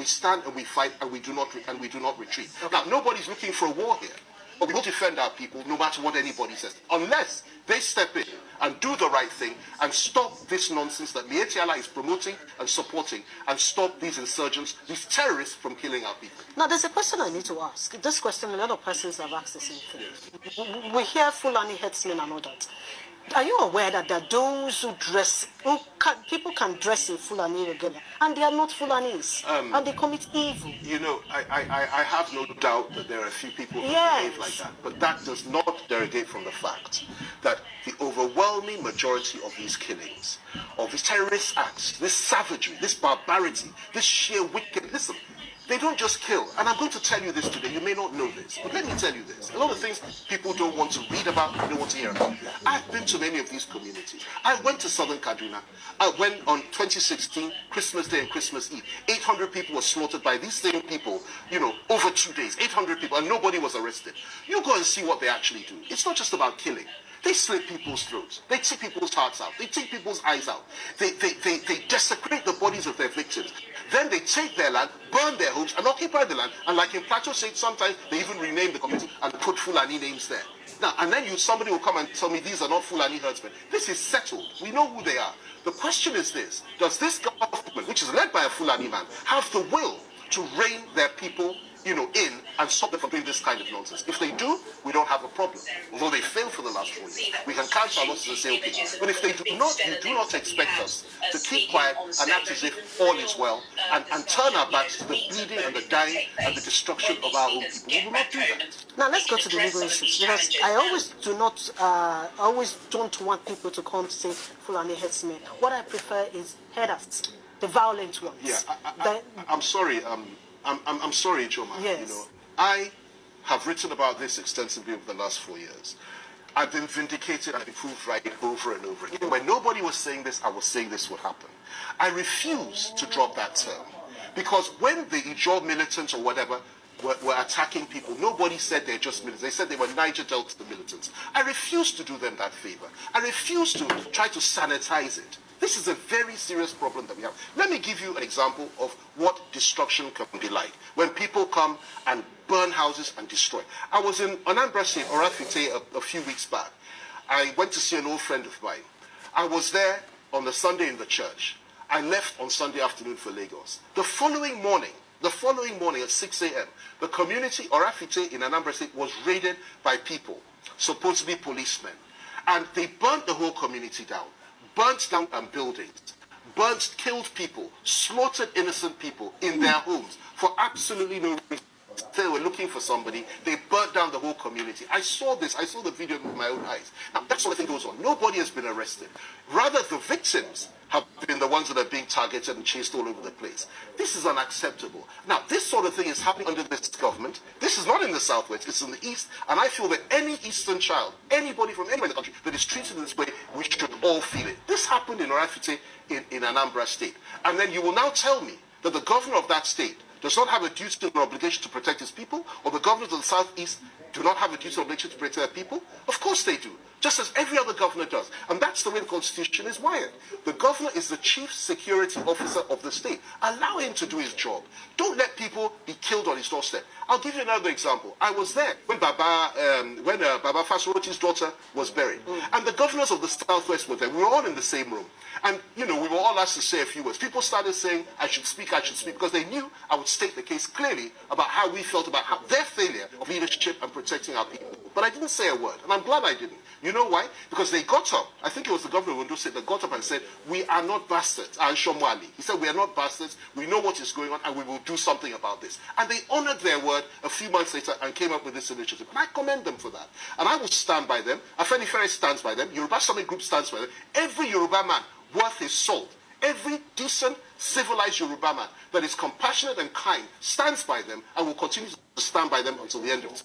We stand and we fight, and we do not retreat. Okay. Now, nobody's looking for a war here. But we will defend our people no matter what anybody says, unless they step in and do the right thing and stop this nonsense that Mietiala is promoting and supporting, and stop these insurgents, these terrorists from killing our people. Now, there's a question I need to ask. This question, a lot of persons have asked the same thing. Yes. We hear Fulani headsmen and all that. Are you aware that there are those who people can dress in Fulani regalia, and they are not Fulanis, and they commit evil? You know, I have no doubt that there are a few people who behave like that, but that does not derogate from the fact that the overwhelming majority of these killings, of these terrorist acts, this savagery, this barbarity, this sheer wickedness, listen, they don't just kill. And I'm going to tell you this today. You may not know this, but let me tell you this. A lot of things people don't want to read about, they don't want to hear about. I've been to many of these communities. I went to Southern Kaduna. I went on 2016, Christmas Day and Christmas Eve. 800 people were slaughtered by these same people, you know, over 2 days. 800 people, and nobody was arrested. You go and see what they actually do. It's not just about killing. They slit people's throats. They take people's hearts out. They take people's eyes out. They desecrate the bodies of their victims. Then they take their land, burn their homes, and occupy the land. And like in Plateau State, sometimes they even rename the community and put Fulani names there. Now, and then somebody will come and tell me these are not Fulani herdsmen. This is settled. We know who they are. The question is this: does this government, which is led by a Fulani man, have the will to rein their people, you know, in and stop them from doing this kind of nonsense? If they do, we don't have a problem. Although they failed for the last 4 years, we can count our losses and say, okay. But if they do not, you do not expect us to keep quiet and act as if all is well, and turn our backs to the bleeding and the dying and the destruction of our own people. We will not do that. Now let's go to the legal issues, because I always don't want people to come to say Fulani headsmen. What I prefer is headers, the violent ones. Yeah, I'm sorry. I'm sorry, Choma. Yes. You know, I have written about this extensively over the last 4 years. I've been vindicated and proved right over and over again. When nobody was saying this, I was saying this would happen. I refuse to drop that term, because when the Ijaw militants or whatever were attacking people, nobody said they're just militants. They said they were Niger Delta militants. I refuse to do them that favor. I refuse to try to sanitize it. This is a very serious problem that we have. Let me give you an example of what destruction can be like when people come and burn houses and destroy. I was in Anambra State, Orafite, a few weeks back. I went to see an old friend of mine. I was there on the Sunday in the church. I left on Sunday afternoon for Lagos. The following morning at 6 a.m., the community, Orafite in Anambra State, was raided by people, supposedly policemen. And they burnt the whole community down. Burnt down buildings, killed people, slaughtered innocent people in their homes for absolutely no reason. They were looking for somebody. They burnt down the whole community. I saw this. I saw the video with my own eyes. Now, that sort of thing goes on. Nobody has been arrested. Rather, the victims have been the ones that are being targeted and chased all over the place. This is unacceptable. Now, this sort of thing is happening under this government. This is not in the Southwest. It's in the East. And I feel that any Eastern child, anybody from anywhere in the country that is treated in this way, we should all feel it. This happened in Orafite in Anambra State. And then you will now tell me that the governor of that state does not have a duty or obligation to protect his people, or the governors of the Southeast do not have a duty or obligation to protect their people? Of course they do, just as every other governor does. And that's the way the Constitution is wired. The governor is the chief security officer of the state. Allow him to do his job. Don't let people be killed on his doorstep. I'll give you another example. I was there when Baba Fasoroti's daughter was buried. And the governors of the Southwest were there. We were all in the same room. And, you know, we were all asked to say a few words. People started saying, I should speak, because they knew I would state the case clearly about how we felt about their failure of leadership and protecting our people. But I didn't say a word, and I'm glad I didn't. You know why? Because they got up. I think it was the governor of Ondo State that got up and said, we are not bastards. And Shomwali. He said, we are not bastards. We know what is going on, and we will do something about this. And they honored their word a few months later and came up with this initiative. And I commend them for that. And I will stand by them. Afeni Ferris stands by them. Yoruba Summit Group stands by them. Every Yoruba man worth his salt, every decent, civilized Yoruba man that is compassionate and kind stands by them and will continue to stand by them until the end of it.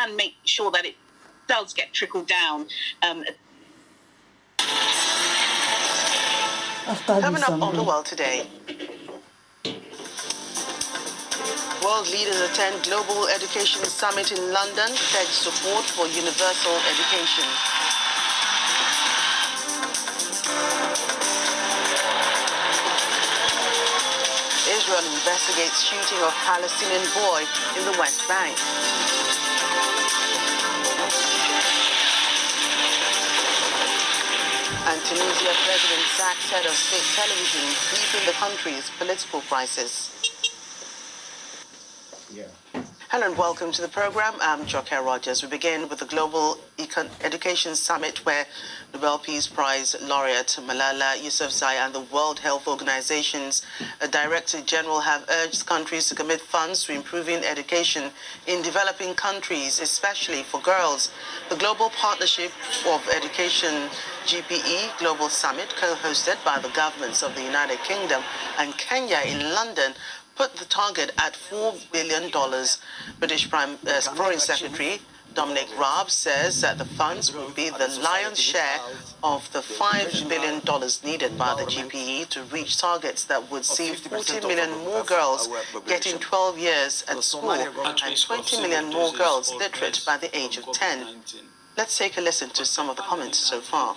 And make sure that it does get trickled down. Coming up on The World Today. World leaders attend Global Education Summit in London, pledge support for universal education. Israel investigates shooting of Palestinian boy in the West Bank. And Tunisia president sacks head of state television, deep in the country's political crisis. Hello and welcome to the program. I'm Joke Rogers. We begin with the Global Education Summit, where Nobel Peace Prize laureate Malala Yousafzai and the World Health Organization's Director General have urged countries to commit funds to improving education in developing countries, especially for girls. The Global Partnership of Education GPE Global Summit, co-hosted by the governments of the United Kingdom and Kenya in London, put the target at $4 billion. British Foreign Secretary Dominic Raab says that the funds will be the lion's share of the $5 billion needed by the GPE to reach targets that would see 40 million more girls getting 12 years at school and 20 million more girls literate by the age of 10. Let's take a listen to some of the comments so far.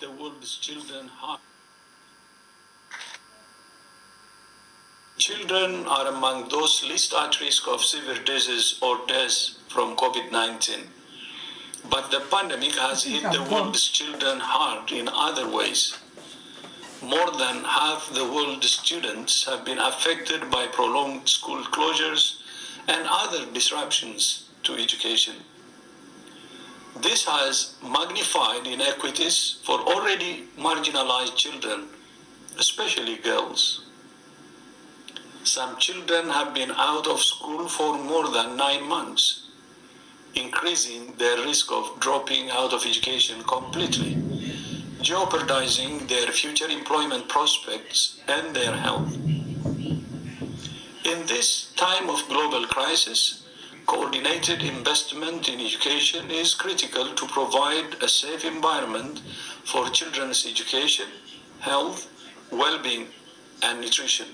Children are among those least at risk of severe disease or death from COVID-19. But the pandemic has hit the world's children hard in other ways. More than half the world's students have been affected by prolonged school closures and other disruptions to education. This has magnified inequities for already marginalized children, especially girls. Some children have been out of school for more than 9 months, increasing their risk of dropping out of education completely, jeopardizing their future employment prospects and their health. In this time of global crisis, coordinated investment in education is critical to provide a safe environment for children's education, health, well-being, and nutrition.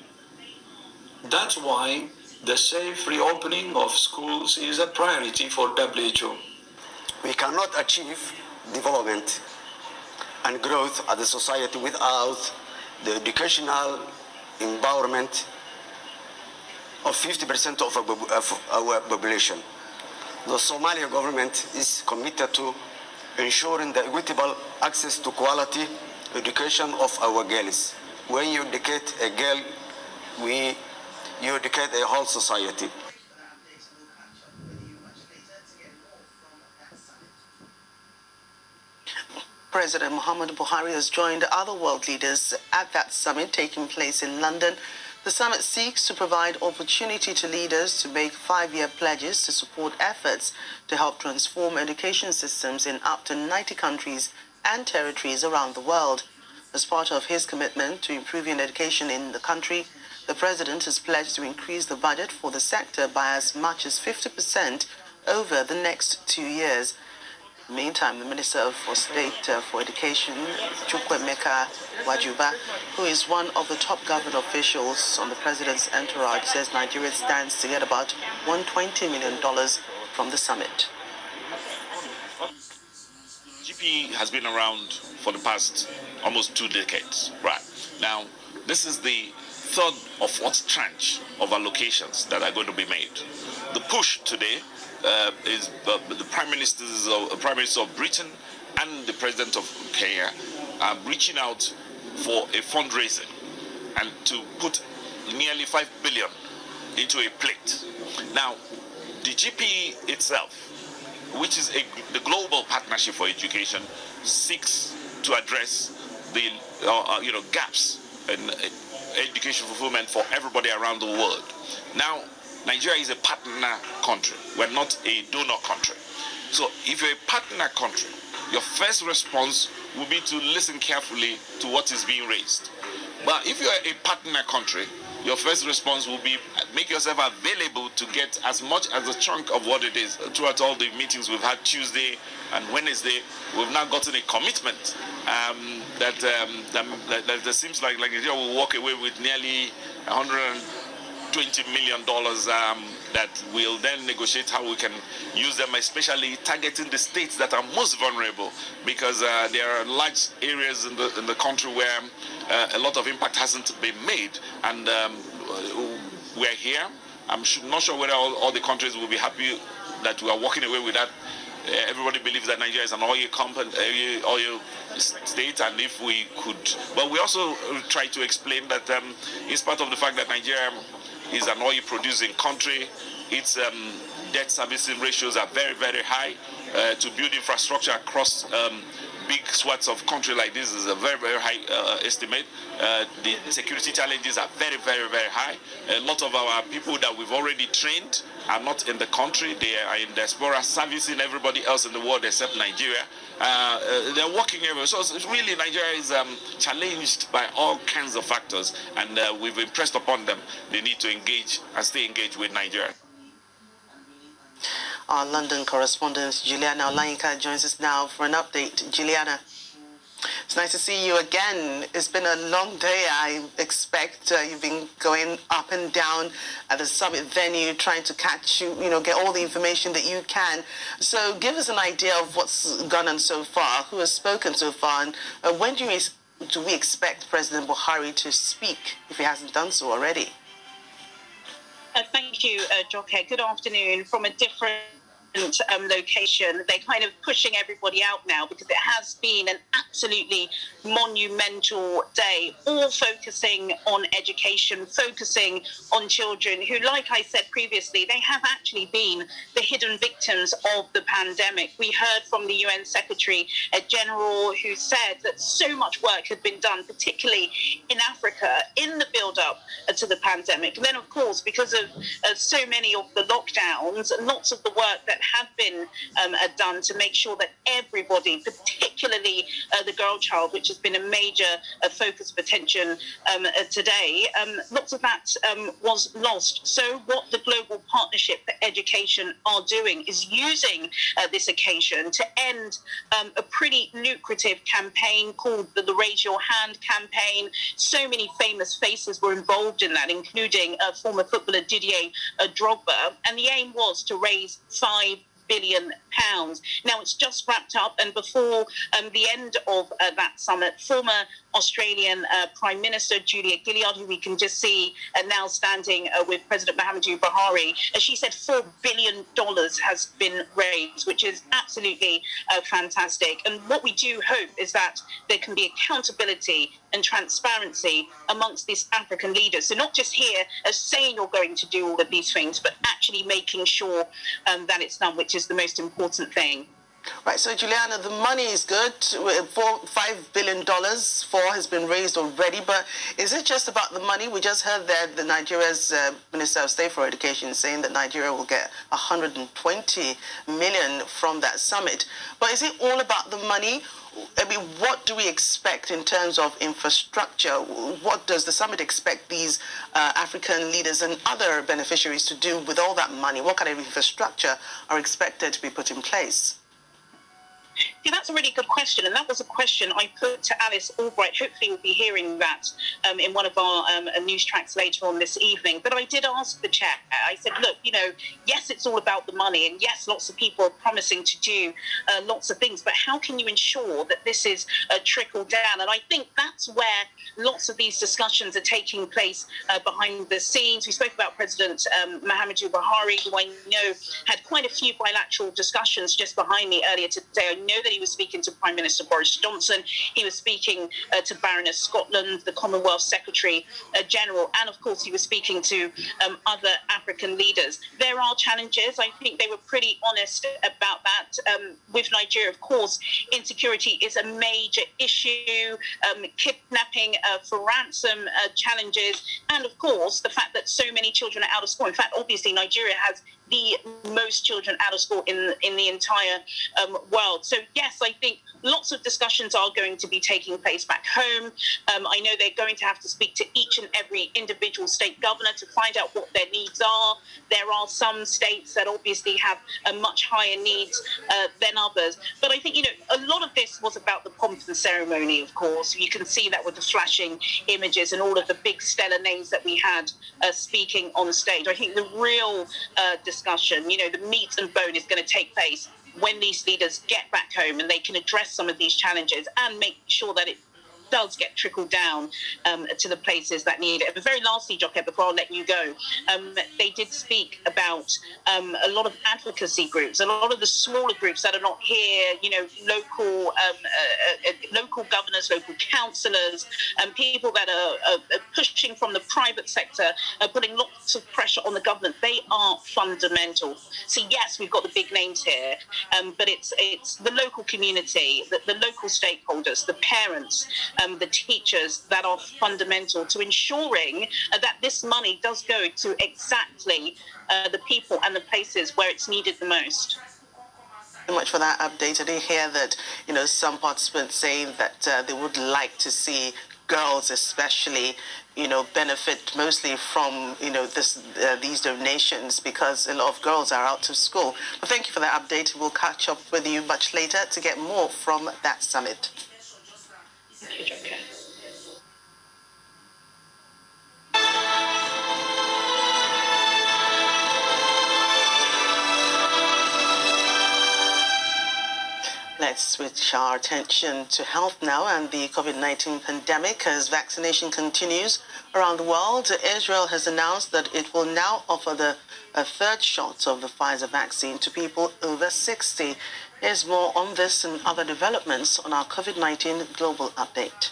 That's why the safe reopening of schools is a priority for WHO. We cannot achieve development and growth as a society without the educational empowerment of 50% of our population. The Somalia government is committed to ensuring the equitable access to quality education of our girls. When you educate a girl, you educate a whole society. President Muhammadu Buhari has joined other world leaders at that summit taking place in London. The summit seeks to provide opportunity to leaders to make 5-year pledges to support efforts to help transform education systems in up to 90 countries and territories around the world. As part of his commitment to improving education in the country, the president has pledged to increase the budget for the sector by as much as 50% over the next 2 years. Meantime, the Minister for State for Education, Chukwemeka Wajuba, who is one of the top government officials on the president's entourage, says Nigeria stands to get about $120 million from the summit. GP has been around for the past almost 2 decades. Right. Now, this is the third or fourth tranche of allocations that are going to be made. The push today is the Prime Minister of Britain and the President of Kenya reaching out for a fundraising and to put nearly $5 billion into a plate. Now, the GPE itself, which is the Global Partnership for Education, seeks to address the gaps in education fulfillment for everybody around the world. Now, Nigeria is a partner country. We're not a donor country. So if you're a partner country, your first response will be to listen carefully to what is being raised. But if you're a partner country, your first response will be make yourself available to get as much as a chunk of what it is. Throughout all the meetings we've had Tuesday and Wednesday, we've now gotten a commitment that it seems like Nigeria will walk away with nearly $120 million that we'll then negotiate how we can use them, especially targeting the states that are most vulnerable, because there are large areas in the country where a lot of impact hasn't been made, and we're here. I'm not sure whether all the countries will be happy that we are walking away with that. Everybody believes that Nigeria is an oil company, oil state, and if we could, but we also try to explain that it's part of the fact that Nigeria is an oil producing country. Its debt servicing ratios are very, very high. To build infrastructure across big swaths of country like this is a very, very high estimate. The security challenges are very, very, very high. A lot of our people that we've already trained are not in the country. They are in diaspora servicing everybody else in the world except Nigeria. They're working everywhere. So it's really, Nigeria is challenged by all kinds of factors, and we've impressed upon them the need to engage and stay engaged with Nigeria. Our London correspondent Juliana Olayinka joins us now for an update. Juliana, it's nice to see you again. It's been a long day, I expect. You've been going up and down at the summit venue, trying to catch get all the information that you can. So give us an idea of what's gone on so far, who has spoken so far, and when do we expect President Buhari to speak, if he hasn't done so already? Thank you, Joke. Good afternoon. From a different location, they're kind of pushing everybody out now because it has been an absolutely monumental day, all focusing on education, focusing on children who, like I said previously, they have actually been the hidden victims of the pandemic. We heard from the UN Secretary General, who said that so much work had been done, particularly in Africa, in the build-up to the pandemic. And then, of course, because of so many of the lockdowns, lots of the work that had been done to make sure that everybody, particularly the girl child, which has been a major focus of attention today, lots of that was lost. So what the Global Partnership for Education are doing is using this occasion to end a pretty lucrative campaign called the Raise Your Hand campaign. So many famous faces were involved in that, including former footballer Didier Drogba, and the aim was to raise £5 billion. Now, it's just wrapped up, and before the end of that summit, former Australian Prime Minister Julia Gillard, who we can just see now standing with President Muhammadu Buhari, she said $4 billion has been raised, which is absolutely fantastic. And what we do hope is that there can be accountability and transparency amongst these African leaders. So not just here saying you're going to do all of these things, but actually making sure that it's done, which is the most important thing. Right, so Juliana, the money is good. $5 billion, $4 has been raised already, but is it just about the money? We just heard that the Nigeria's Minister of State for Education saying that Nigeria will get $120 million from that summit. But is it all about the money? I mean, what do we expect in terms of infrastructure? What does the summit expect these African leaders and other beneficiaries to do with all that money? What kind of infrastructure are expected to be put in place? Yeah, that's a really good question, and that was a question I put to Alice Albright. Hopefully we'll be hearing that in one of our news tracks later on this evening. But I did ask the chair, I said, look, yes, it's all about the money, and yes, lots of people are promising to do lots of things, but how can you ensure that this is trickled down? And I think that's where lots of these discussions are taking place behind the scenes. We spoke about President Muhammadu Buhari, who I know had quite a few bilateral discussions just behind me earlier today. I know that he was speaking to Prime Minister Boris Johnson. He was speaking to Baroness Scotland, the Commonwealth Secretary General, and of course he was speaking to other African leaders. There are challenges. I think they were pretty honest about that. With Nigeria, of course, insecurity is a major issue, kidnapping for ransom challenges, and of course the fact that so many children are out of school. In fact, obviously Nigeria has the most children out of school in the entire world. So yes, I think lots of discussions are going to be taking place back home. I know they're going to have to speak to each and every individual state governor to find out what their needs are. There are some states that obviously have a much higher needs than others. But I think, a lot of this was about the pomp and ceremony, of course. You can see that with the flashing images and all of the big stellar names that we had speaking on stage. I think the real discussion, the meat and bone is going to take place when these leaders get back home and they can address some of these challenges and make sure that it does get trickled down to the places that need it. But very lastly, Joker, before I'll let you go, they did speak about a lot of advocacy groups, a lot of the smaller groups that are not here, local governors, local councillors, and people that are pushing from the private sector, putting lots of pressure on the government. They are fundamental. So yes, we've got the big names here, but it's the local community, the local stakeholders, the parents, the teachers that are fundamental to ensuring that this money does go to exactly the people and the places where it's needed the most. So much for that update. I did hear that, some participants saying that they would like to see girls especially, benefit mostly from, these donations because a lot of girls are out of school. But thank you for that update. We'll catch up with you much later to get more from that summit. Okay. Let's switch our attention to health now and the COVID-19 pandemic. As vaccination continues around the world, Israel has announced that it will now offer a third shot of the Pfizer vaccine to people over 60. Here's more on this and other developments on our COVID-19 Global Update.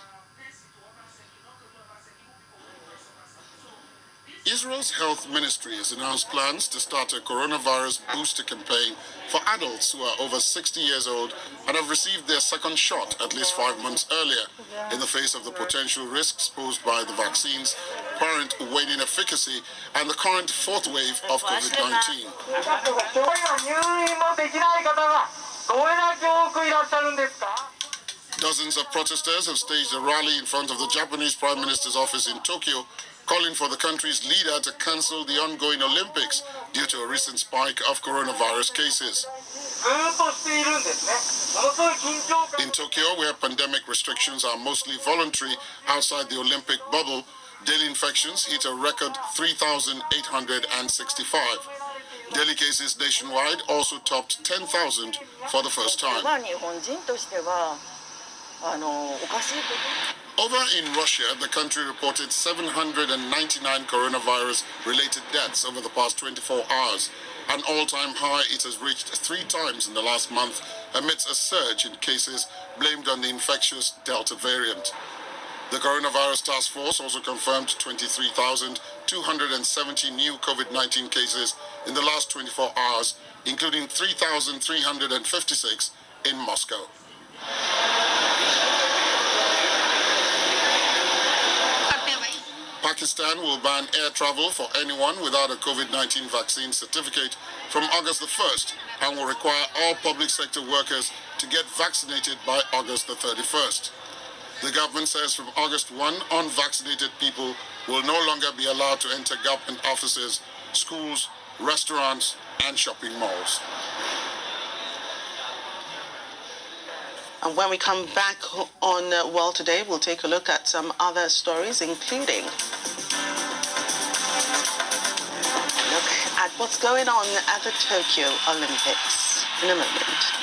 Israel's health ministry has announced plans to start a coronavirus booster campaign for adults who are over 60 years old and have received their second shot at least 5 months earlier, in the face of the potential risks posed by the vaccines, apparent waning efficacy, and the current fourth wave of COVID-19. Dozens of protesters have staged a rally in front of the Japanese Prime Minister's office in Tokyo, calling for the country's leader to cancel the ongoing Olympics due to a recent spike of coronavirus cases. In Tokyo, where pandemic restrictions are mostly voluntary outside the Olympic bubble, daily infections hit a record 3,865. Daily cases nationwide also topped 10,000 for the first time. Over in Russia, the country reported 799 coronavirus-related deaths over the past 24 hours, an all-time high it has reached 3 times in the last month amidst a surge in cases blamed on the infectious Delta variant. The Coronavirus Task Force also confirmed 23,270 new COVID-19 cases in the last 24 hours, including 3,356 in Moscow. Pakistan will ban air travel for anyone without a COVID-19 vaccine certificate from August the 1st and will require all public sector workers to get vaccinated by August the 31st. The government says from August 1, unvaccinated people will no longer be allowed to enter government offices, schools, restaurants, and shopping malls. And when we come back on World Today, we'll take a look at some other stories, including look at what's going on at the Tokyo Olympics in a moment.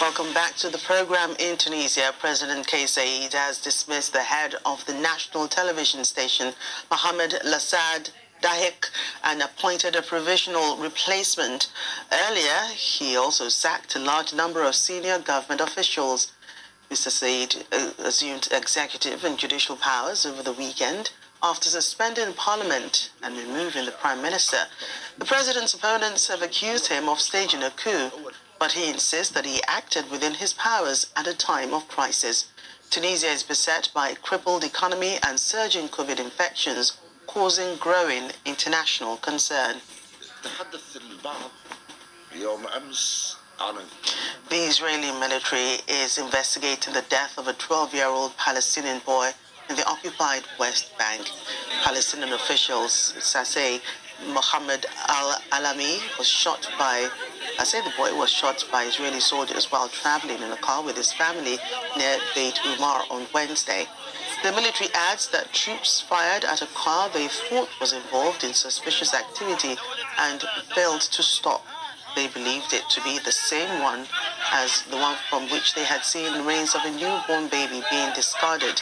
Welcome back to the program. In Tunisia, President Kais Saied has dismissed the head of the national television station, Mohamed Lassad Dahik, and appointed a provisional replacement. Earlier, he also sacked a large number of senior government officials. Mr. Saied assumed executive and judicial powers over the weekend after suspending Parliament and removing the Prime Minister. The president's opponents have accused him of staging a coup, but he insists that he acted within his powers at a time of crisis. Tunisia is beset by a crippled economy and surging COVID infections, causing growing international concern. The Israeli military is investigating the death of a 12-year-old Palestinian boy in the occupied West Bank. Palestinian officials say Mohammed al-Alami was shot by, the boy was shot by Israeli soldiers while traveling in a car with his family near Beit Umar on Wednesday. The military adds that troops fired at a car they thought was involved in suspicious activity and failed to stop. They believed it to be the same one as the one from which they had seen the remains of a newborn baby being discarded.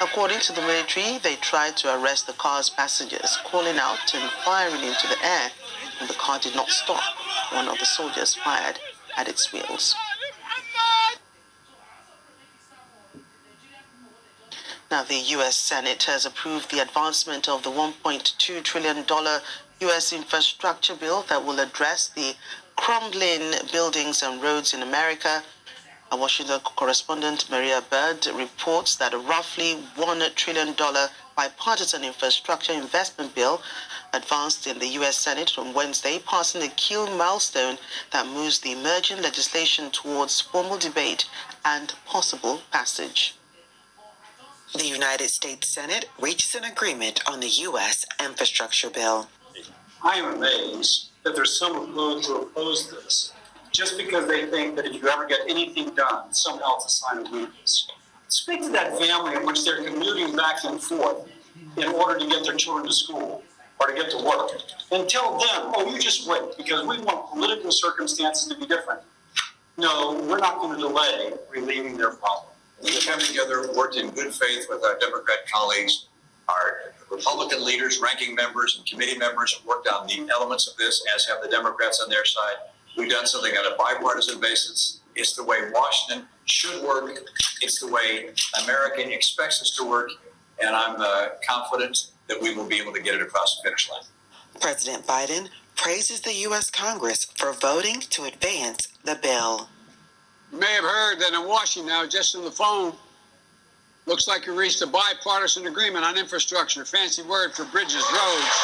According to the military, they tried to arrest the car's passengers, calling out and firing into the air, and the car did not stop. One of the soldiers fired at its wheels. Now, the U.S. Senate has approved the advancement of the $1.2 trillion U.S. infrastructure bill that will address the crumbling buildings and roads in America. Our Washington correspondent Maria Bird reports that a roughly $1 trillion bipartisan infrastructure investment bill advanced in the U.S. Senate on Wednesday, passing a key milestone that moves the emerging legislation towards formal debate and possible passage. The United States Senate reaches an agreement on the U.S. infrastructure bill. I am amazed that there's some who oppose this just because they think that if you ever get anything done, somehow it's a sign of weakness. Speak to that family in which they're commuting back and forth in order to get their children to school or to get to work, and tell them, oh, you just wait because we want political circumstances to be different. No, we're not going to delay relieving their problem. We have together, worked in good faith with our Democrat colleagues. Our Republican leaders, ranking members, and committee members have worked on the elements of this, as have the Democrats on their side. We've done something on a bipartisan basis. It's the way Washington should work. It's the way America expects us to work. And I'm confident that we will be able to get it across the finish line. President Biden praises the U.S. Congress for voting to advance the bill. You may have heard that in Washington now, just on the phone, looks like we reached a bipartisan agreement on infrastructure, fancy word for bridges, roads.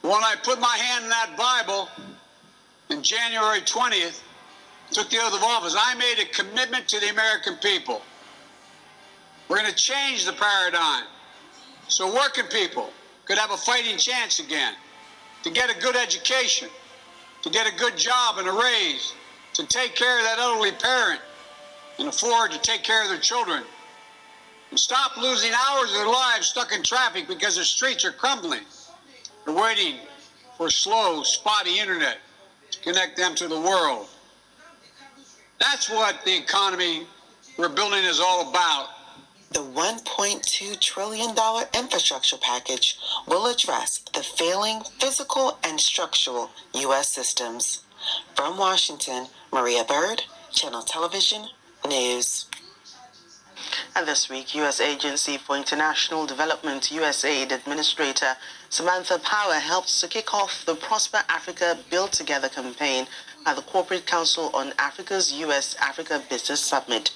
When I put my hand in that Bible on January 20th, took the oath of office, I made a commitment to the American people. We're going to change the paradigm so working people could have a fighting chance again, to get a good education, to get a good job and a raise, to take care of that elderly parent and afford to take care of their children. And stop losing hours of their lives stuck in traffic because their streets are crumbling. They're waiting for slow, spotty internet to connect them to the world. That's what the economy we're building is all about. The $1.2 trillion infrastructure package will address the failing physical and structural U.S. systems. From Washington, Maria Bird, Channel Television News. And this week, U.S. Agency for International Development, USAID Administrator Samantha Power helped to kick off the Prosper Africa Build Together campaign at the Corporate Council on Africa's U.S.-Africa Business Summit.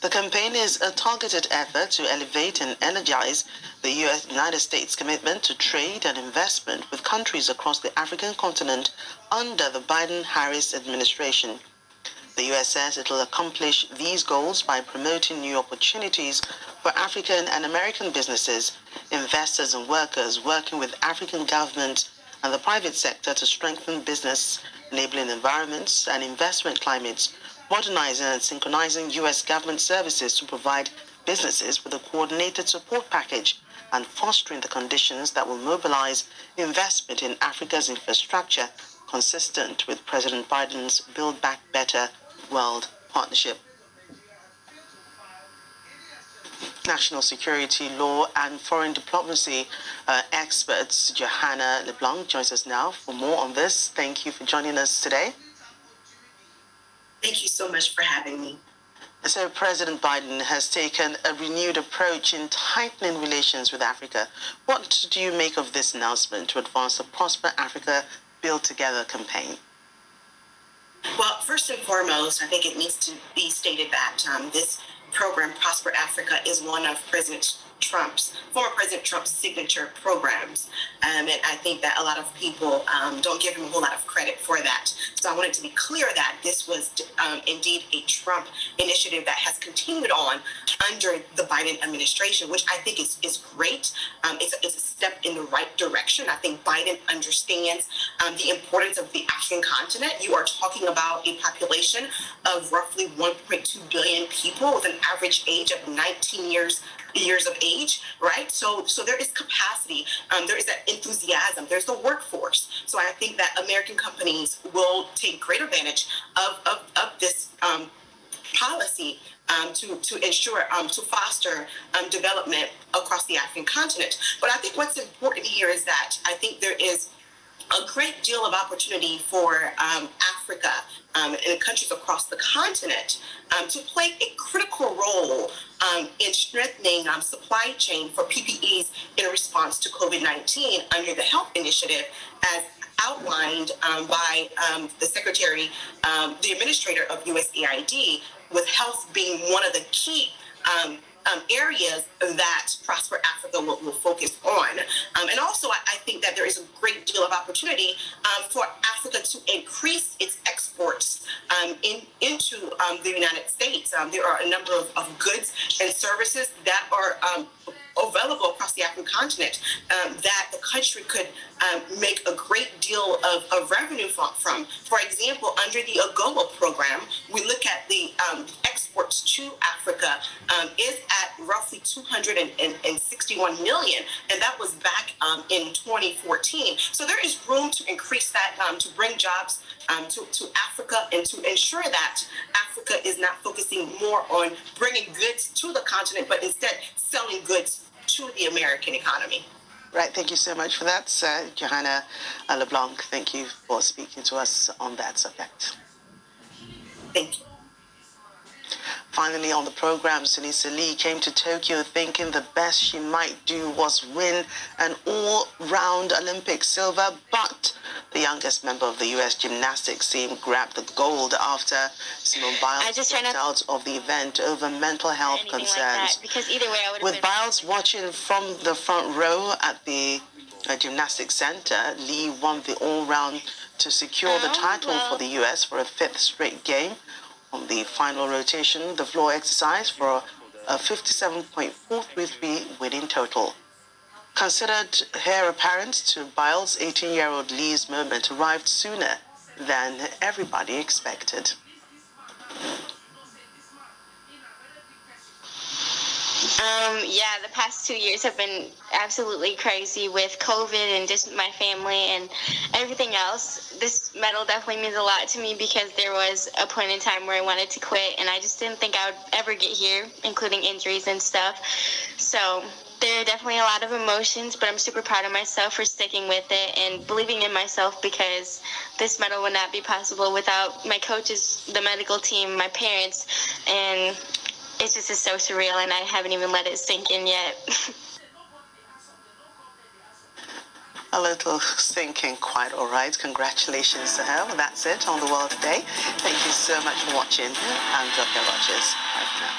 The campaign is a targeted effort to elevate and energize the United States' commitment to trade and investment with countries across the African continent under the Biden-Harris administration. The U.S. says it will accomplish these goals by promoting new opportunities for African and American businesses, investors and workers, working with African governments and the private sector to strengthen business, enabling environments and investment climates, modernizing and synchronizing U.S. government services to provide businesses with a coordinated support package, and fostering the conditions that will mobilize investment in Africa's infrastructure, consistent with President Biden's Build Back Better World Partnership. National security law and foreign diplomacy experts Johanna LeBlanc joins us now for more on this. Thank you for joining us today. Thank you so much for having me. So President Biden has taken a renewed approach in tightening relations with Africa. What do you make of this announcement to advance the Prosper Africa Build Together campaign? Well, first and foremost, I think it needs to be stated that this program, Prosper Africa, is one of President former President Trump's signature programs. And I think that a lot of people don't give him a whole lot of credit for that. So I wanted to be clear that this was indeed a Trump initiative that has continued on under the Biden administration, which I think is great. It's a step in the right direction. I think Biden understands the importance of the African continent. You are talking about a population of roughly 1.2 billion people with an average age of 19 years of age, right? So there is capacity, there is that enthusiasm, there's the workforce. So I think that American companies will take great advantage of this policy to ensure, to foster development across the African continent. But I think what's important here is that I think there is a great deal of opportunity for Africa and countries across the continent to play a critical role in strengthening supply chain for PPEs in response to COVID-19 under the health initiative as outlined by the secretary, the administrator of USAID, with health being one of the key areas that Prosper Africa will focus on. And also, I think that there is a great deal of opportunity for Africa to increase its exports into the United States. There are a number of goods and services that are available across the African continent that the country could make a great deal of revenue from. For example, under the AGOA program, we look at the exports to Africa is at roughly 261 million, and that was back in 2014. So there is room to increase that, to bring jobs to Africa, and to ensure that Africa is not focusing more on bringing goods to the continent, but instead selling goods to the American economy. Right, thank you so much for that, Johanna LeBlanc. Thank you for speaking to us on that subject. Thank you. Finally on the program, Sunisa Lee came to Tokyo thinking the best she might do was win an all-round Olympic silver, but the youngest member of the U.S. gymnastics team grabbed the gold after Simone Biles dropped out of the event over mental health concerns. Like with Biles watching from the front row at the gymnastics center, Lee won the all-round to secure the title for the U.S. for a fifth straight game. On the final rotation, the floor exercise for a 57.433 winning total. Considered heir apparent to Biles, 18-year-old Lee's moment arrived sooner than everybody expected. Yeah, the past 2 years have been absolutely crazy with COVID and just my family and everything else. This medal definitely means a lot to me because there was a point in time where I wanted to quit and I just didn't think I would ever get here, including injuries and stuff. So there are definitely a lot of emotions, but I'm super proud of myself for sticking with it and believing in myself, because this medal would not be possible without my coaches, the medical team, my parents, and it just is so surreal, and I haven't even let it sink in yet. A little sinking, quite all right. Congratulations to her. Well, that's it on the World Today. Thank you so much for watching. I'm Joker Rogers. Bye for now.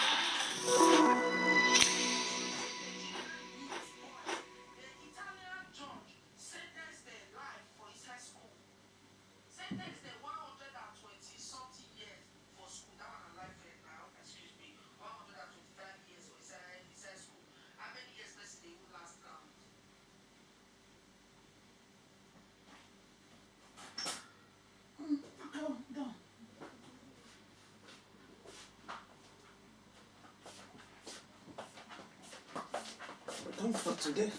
Don't for today.